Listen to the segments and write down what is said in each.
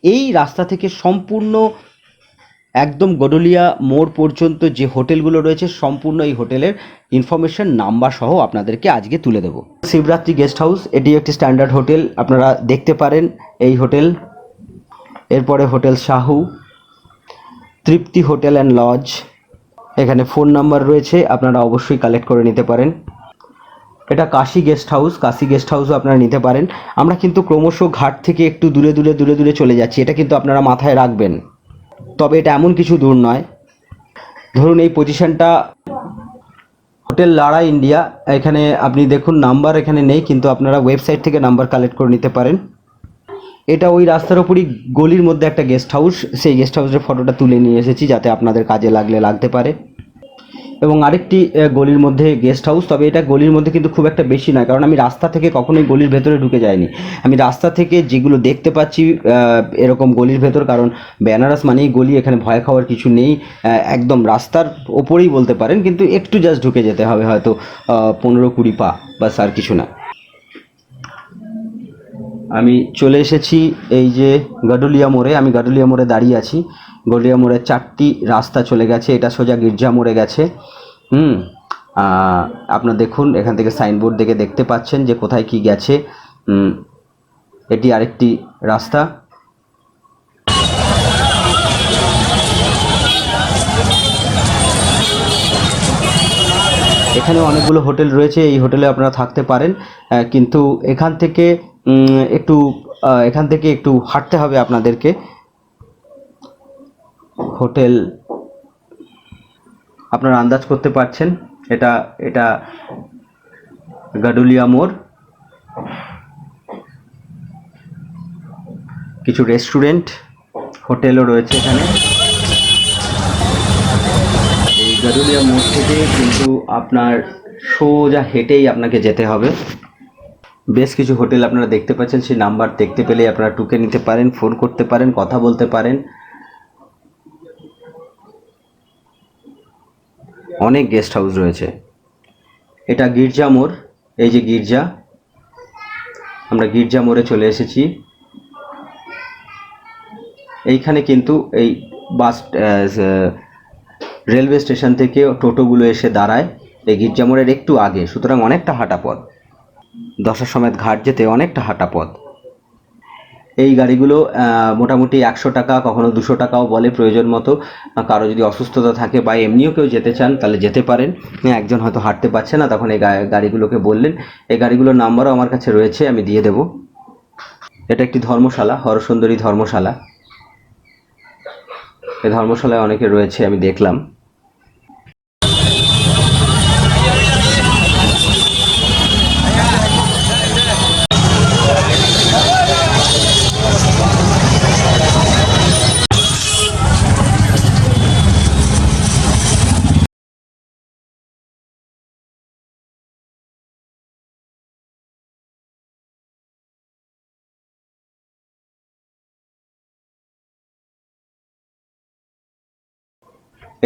এই রাস্তা থেকে সম্পূর্ণ একদম গডলিয়া মোড় পর্যন্ত যে হোটেলগুলো রয়েছে সম্পূর্ণ এই হোটেলের ইনফরমেশন নাম্বার সহ আপনাদেরকে আজকে তুলে দেবো। শিবরাত্রি গেস্ট হাউস, এটি একটি স্ট্যান্ডার্ড হোটেল, আপনারা দেখতে পারেন এই হোটেল। এরপরে hotel Sahu, Tripti hotel and lodge, এখানে ফোন নাম্বার রয়েছে, আপনারা অবশ্যই কালেক্ট করে নিতে পারেন। এটা Kashi guest house, Kashi guest হাউসও আপনারা নিতে পারেন। আমরা কিন্তু ক্রমশ ঘাট থেকে একটু দূরে দূরে দূরে দূরে চলে যাচ্ছি, এটা কিন্তু আপনারা মাথায় রাখবেন। তবে এটা এমন কিছু দূর নয়। ধরুন এই পজিশনটা হোটেল লারা ইন্ডিয়া, এখানে আপনি দেখুন নাম্বার এখানে নেই, কিন্তু আপনারা ওয়েবসাইট থেকে নাম্বার কালেক্ট করে নিতে পারেন। এটা ওই রাস্তার ওপরই গলির মধ্যে একটা গেস্ট হাউস, সেই গেস্ট হাউসের ফটোটা তুলে নিয়ে এসেছি যাতে আপনাদের কাজে লাগতে পারে। এবং আরেকটি গলির মধ্যে গেস্ট হাউস, তবে এটা গলির মধ্যে কিন্তু খুব একটা বেশি নয়, কারণ আমি রাস্তা থেকে কখনোই গলির ভেতরে ঢুকে যাইনি। আমি রাস্তা থেকে যেগুলো দেখতে পাচ্ছি এরকম গলির ভেতর, কারণ বেনারস মানেই গলি, এখানে ভয় খাওয়ার কিছু নেই, একদম রাস্তার ওপরেই বলতে পারেন, কিন্তু একটু জাস্ট ঢুকে যেতে হবে, হয়তো 15-20 পা, বাস, আর কিছু না। আমি চলে এসেছি এই যে গাডুলিয়া মোড়ে, আমি গাডুলিয়া মোড়ে দাঁড়িয়ে আছি। গাডুলিয়া মোড়ে 4টি রাস্তা চলে গেছে, এটা সোজা গির্জা মোড়ে গেছে। আপনারা দেখুন এখান থেকে সাইনবোর্ড দেখে দেখতে পাচ্ছেন যে কোথায় কি গেছে। এটি আরেকটি রাস্তা। এখানে অনেকগুলো হোটেল রয়েছে, এই হোটেলে আপনারা থাকতে পারেন, কিন্তু এখান থেকে একটু হাঁটতে হবে আপনাদেরকে। হোটেল আপনারা আন্দাজ করতে পারছেন, এটা গাডুলিয়া মোড়। কিছু রেস্টুরেন্ট, হোটেলও রয়েছে এখানে। এই গাডুলিয়া মোড় থেকে কিন্তু আপনার সোজা হেঁটেই আপনাকে যেতে হবে। বেশ কিছু হোটেল আপনারা দেখতে পাচ্ছেন, সেই নাম্বার দেখতে পেলে আপনারা টুকে নিতে পারেন, ফোন করতে পারেন, কথা বলতে পারেন। অনেক গেস্ট হাউস রয়েছে। এটা গির্জা মোড়, এই যে গির্জা, আমরা গির্জা মোড়ে চলে এসেছি। এইখানে কিন্তু এই বাস রেলওয়ে স্টেশন থেকে টোটোগুলো এসে দাঁড়ায় এই গির্জা মোড়ের একটু আগে, সুতরাং অনেকটা হাঁটা পথ, দশাশ্বমেধ ঘাট যেতে অনেকটা হাঁটা পথ। এই গাড়িগুলো মোটামুটি 100 টাকা, কখনো 200 টাকাও বলে প্রয়োজন মতো। কারো যদি অসুস্থতা থাকে বা এমনিও কেউ যেতে চান তাহলে যেতে পারেন। একজন হয়তো হাঁটতে পারছে না, তখন এই গাড়িগুলোকে বললেন। এই গাড়িগুলোর নাম্বারও আমার কাছে রয়েছে, আমি দিয়ে দেব। এটা একটি ধর্মশালা, হরসুন্দরী ধর্মশালা। এই ধর্মশালায় অনেকে রয়েছে, আমি দেখলাম।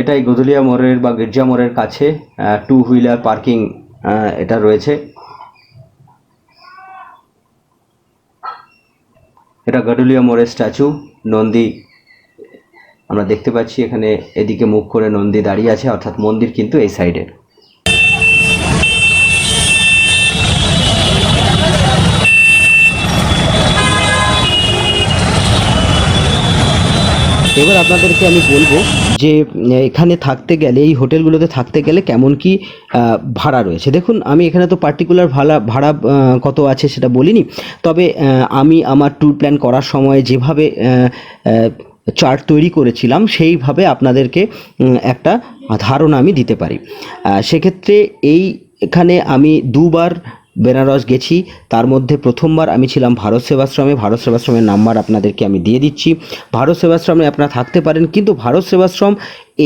এটাই গদুলিয়া মোড়ের বা গির্জা মোড়ের কাছে 2 হুইলার পার্কিং এটা রয়েছে। এটা গডুলিয়া মোড়ের স্ট্যাচু, নন্দী আমরা দেখতে পাচ্ছি এখানে, এদিকে মুখ করে নন্দী দাঁড়িয়ে আছে, অর্থাৎ মন্দির কিন্তু এই সাইডে। এবার আপনাদেরকে আমি বলবো যে এখানে থাকতে গেলে, এই হোটেলগুলোতে থাকতে গেলে কেমন কি ভাড়া রয়েছে। দেখুন আমি এখানে তো পার্টিকুলার ভাড়া কত আছে সেটা বলিনি, তবে আমি আমার ট্যুর প্ল্যান করার সময় যেভাবে চার্ট তৈরি করেছিলাম সেইভাবে আপনাদেরকে একটা ধারণা আমি দিতে পারি। সেক্ষেত্রে এখানে আমি 2বার বেনারস গেছি, তার মধ্যে প্রথমবার আমি ছিলাম ভারত সেবাশ্রমে। ভারত সেবাশ্রমের নাম্বার আপনাদেরকে আমি দিয়ে দিচ্ছি। ভারত সেবাশ্রমে আপনারা থাকতে পারেন, কিন্তু ভারত সেবাশ্রম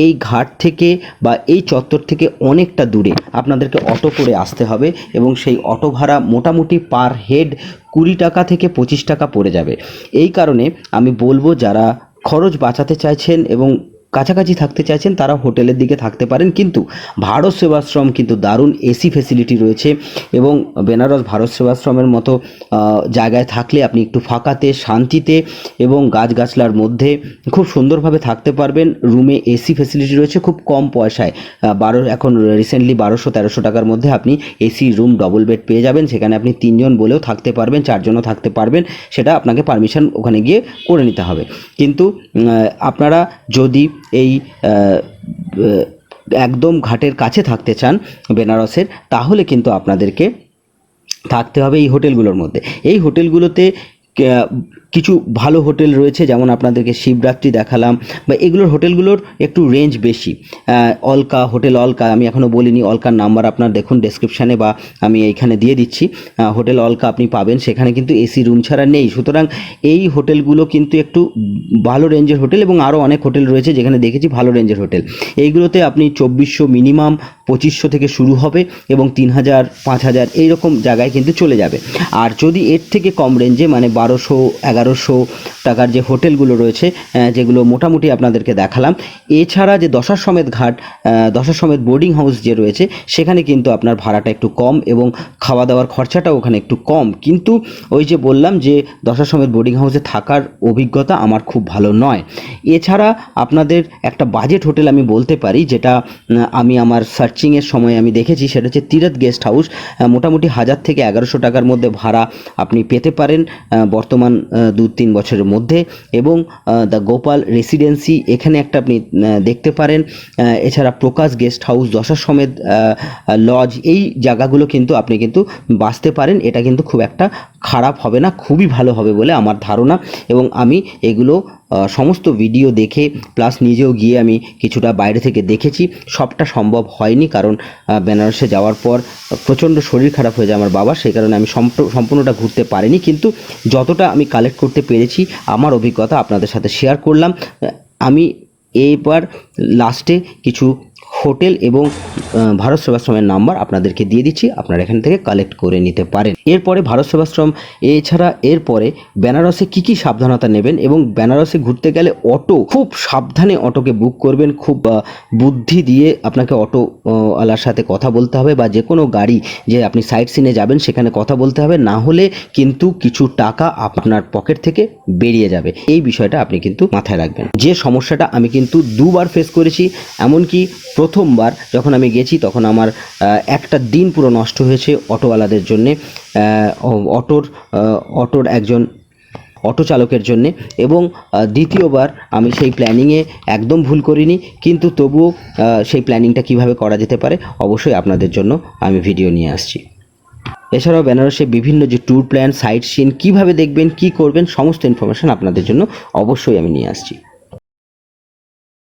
এই ঘাট থেকে বা এই চত্বর থেকে অনেকটা দূরে, আপনাদেরকে অটো করে আসতে হবে, এবং সেই অটো ভাড়া মোটামুটি পার হেড 20 টাকা থেকে 25 টাকা পড়ে যাবে। এই কারণে আমি বলবো যারা খরচ বাঁচাতে চাইছেন এবং কাছাকাছি থাকতে চাইছেন তারা হোটেলের দিকে থাকতে পারেন, কিন্তু ভারত সেবাশ্রম কিন্তু দারুণ এসি ফেসিলিটি রয়েছে এবং বেনারস ভারত সেবাশ্রমের মতো জায়গায় থাকলে আপনি একটু ফাঁকাতে শান্তিতে এবং গাছগাছলার মধ্যে খুব সুন্দরভাবে থাকতে পারবেন। রুমে এসি ফেসিলিটি রয়েছে খুব কম পয়সায়, এখন রিসেন্টলি 1200-1300 টাকার মধ্যে আপনি এসি রুম ডবল বেড পেয়ে যাবেন। সেখানে আপনি 3 জন বলেও থাকতে পারবেন, 4 জনও থাকতে পারবেন, সেটা আপনাকে পারমিশন ওখানে গিয়ে করে নিতে হবে। কিন্তু আপনারা যদি এই একদম ঘাটের কাছে থাকতে চান বেনারসের, তাহলে কিন্তু আপনাদেরকে থাকতে হবে এই হোটেলগুলোর মধ্যে। এই হোটেলগুলোতে কিছু ভালো হোটেল রয়েছে, যেমন আপনাদেরকে শিবরাত্রি দেখালাম, বা এগুলোর হোটেলগুলোর একটু রেঞ্জ বেশি। অলকা, হোটেল অলকা, আমি এখনও বলিনি, অলকার নাম্বার আপনার দেখুন ডেসক্রিপশানে বা আমি এইখানে দিয়ে দিচ্ছি। হোটেল অলকা আপনি পাবেন, সেখানে কিন্তু এসি রুম ছাড়া নেই। সুতরাং এই হোটেলগুলো কিন্তু একটু ভালো রেঞ্জের হোটেল, এবং আরও অনেক হোটেল রয়েছে যেখানে দেখেছি ভালো রেঞ্জের হোটেল। এইগুলোতে আপনি 2400 মিনিমাম 2500 থেকে শুরু হবে এবং 3000, 5000 এইরকম জায়গায় কিন্তু চলে যাবে। আর যদি এর থেকে কম রেঞ্জে মানে 1200-1100 টাকার যে হোটেলগুলো রয়েছে, যেগুলো মোটামুটি আপনাদেরকে দেখালাম, এছাড়া যে দশাশ্বমেধ ঘাট, দশাশ্বমেধ বোর্ডিং হাউস যে রয়েছে, সেখানে কিন্তু আপনার ভাড়াটা একটু কম এবং খাওয়া দাওয়ার খরচাটাও ওখানে একটু কম। কিন্তু ওই যে বললাম যে দশাশ্বমেধ বোর্ডিং হাউসে থাকার অভিজ্ঞতা আমার খুব ভালো নয়। এছাড়া আপনাদের একটা বাজেট হোটেল আমি বলতে পারি, যেটা আমি আমার সার্চিংয়ের সময় আমি দেখেছি, সেটা হচ্ছে তীরথ গেস্ট হাউস। মোটামুটি 1000 থেকে 1100 টাকার মধ্যে ভাড়া আপনি পেতে পারেন বর্তমান 2-3 বছরের মধ্যে। এবং দ্য গোপাল রেসিডেন্সি, এখানে একটা আপনি দেখতে পারেন। এছাড়া প্রকাশ গেস্ট হাউস, দশাশ্বমেধ লজ, এই জায়গাগুলো কিন্তু আপনি কিন্তু বাঁচতে পারেন। এটা কিন্তু খুব একটা খারাপ হবে না, খুবই ভালো হবে বলে আমার ধারণা। এবং আমি এগুলো সমস্ত ভিডিও দেখে প্লাস নিজেও গিয়ে আমি কিছুটা বাইরে থেকে দেখেছি। সবটা সম্ভব হয়নি, কারণ বেনারসে যাওয়ার পর প্রচণ্ড শরীর খারাপ হয়ে যায় আমার বাবা, সেই কারণে আমি সম্পূর্ণটা ঘুরতে পারিনি। কিন্তু যতটা আমি কালেক্ট করতে পেরেছি, আমার অভিজ্ঞতা আপনাদের সাথে শেয়ার করলাম। আমি এইবার লাস্টে কিছু হোটেল এবং ভারত সেবাশ্রমের নাম্বার আপনাদেরকে দিয়ে দিচ্ছি, আপনারা এখান থেকে কালেক্ট করে নিতে পারেন। এরপরে ভারত সেবাশ্রম, এছাড়া এরপরে বেনারসে কি কি সাবধানতা নেবেন, এবং বেনারসে ঘুরতে গেলে অটো খুব সাবধানে অটোকে বুক করবেন, খুব বুদ্ধি দিয়ে আপনাকে অটোওয়ালার সাথে কথা বলতে হবে, বা যে কোনো গাড়ি যে আপনি সাইট সিনে যাবেন সেখানে কথা বলতে হবে, না হলে কিন্তু কিছু টাকা আপনার পকেট থেকে বেরিয়ে যাবে। এই বিষয়টা আপনি কিন্তু মাথায় রাখবেন। যে সমস্যাটা আমি কিন্তু 2বার ফেস করেছি, এমনকি প্রথমবার যখন আমি গেছি তখন আমার একটা দিন পুরো নষ্ট হয়েছে অটোওয়ালাদের জন্যে, অটোর একজন অটো চালকের জন্যে। এবং দ্বিতীয়বার আমি সেই প্ল্যানিংয়ে একদম ভুল করিনি, কিন্তু তবুও সেই প্ল্যানিংটা কিভাবে করা যেতে পারে অবশ্যই আপনাদের জন্য আমি ভিডিও নিয়ে আসছি। এছাড়াও বেনারসে বিভিন্ন যে ট্যুর প্ল্যান, সাইট সিন, কীভাবে দেখবেন, কী করবেন, সমস্ত ইনফরমেশান আপনাদের জন্য অবশ্যই আমি নিয়ে আসছি।